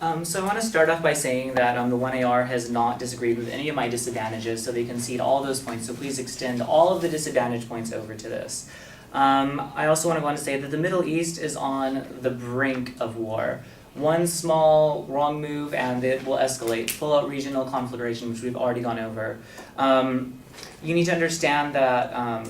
So I want to start off by saying that the 1AR has not disagreed with any of my disadvantages, so they concede all those points, so please extend all of the disadvantage points over to this. I also want to go on to say that the Middle East is on the brink of war. One small wrong move and it will escalate, full-out regional conflagration, which we've already gone over. You need to understand that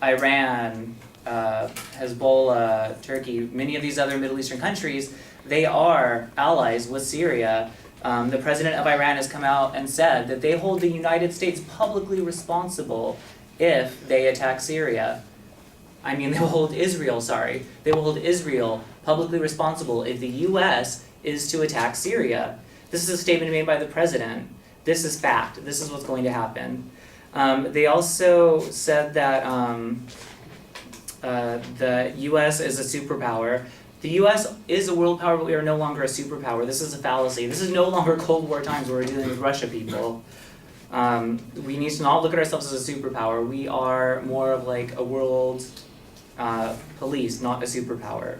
Iran, Hezbollah, Turkey, many of these other Middle Eastern countries, they are allies with Syria. The president of Iran has come out and said that they hold the United States publicly responsible if they attack Syria. They will hold Israel, They will hold Israel publicly responsible if the U.S. is to attack Syria. This is a statement made by the president. This is fact. This is what's going to happen. They also said that the U.S. is a superpower. The U.S. is a world power, but we are no longer a superpower. This is a fallacy. This is no longer Cold War times where we're dealing with Russia, people. We need to not look at ourselves as a superpower. We are more of like a world police, not a superpower.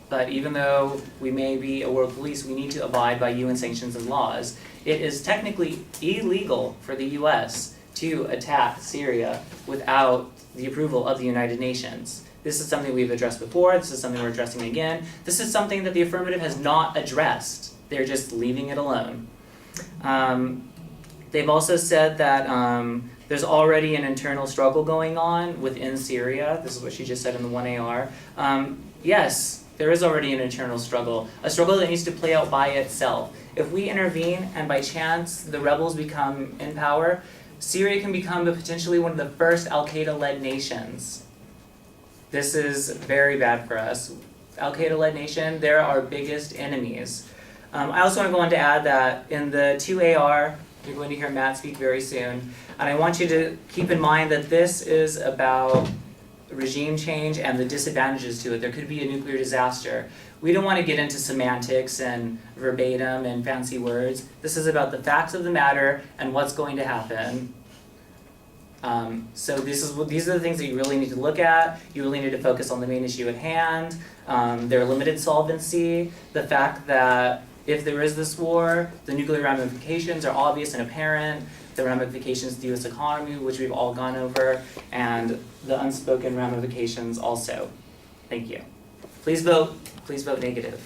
But even though we may be a world police, we need to abide by UN sanctions and laws. It is technically illegal for the U.S. to attack Syria without the approval of the United Nations. This is something we've addressed before. This is something we're addressing again. This is something that the affirmative has not addressed. They're just leaving it alone. They've also said that there's already an internal struggle going on within Syria. This is what she just said in the 1AR. Yes, there is already an internal struggle, a struggle that needs to play out by itself. If we intervene and by chance the rebels become in power, Syria can become potentially one of the first Al-Qaeda-led nations. This is very bad for us. Al-Qaeda-led nation, they're our biggest enemies. I also want to go on to add that in the 2AR, you're going to hear Matt speak very soon, and I want you to keep in mind that this is about regime change and the disadvantages to it. There could be a nuclear disaster. We don't want to get into semantics and verbatim and fancy words. This is about the facts of the matter and what's going to happen. So these are the things that you really need to look at. You really need to focus on the main issue at hand, their limited solvency, the fact that if there is this war, the nuclear ramifications are obvious and apparent, the ramifications to the U.S. economy, which we've all gone over, and the unspoken ramifications also. Thank you. Please vote negative.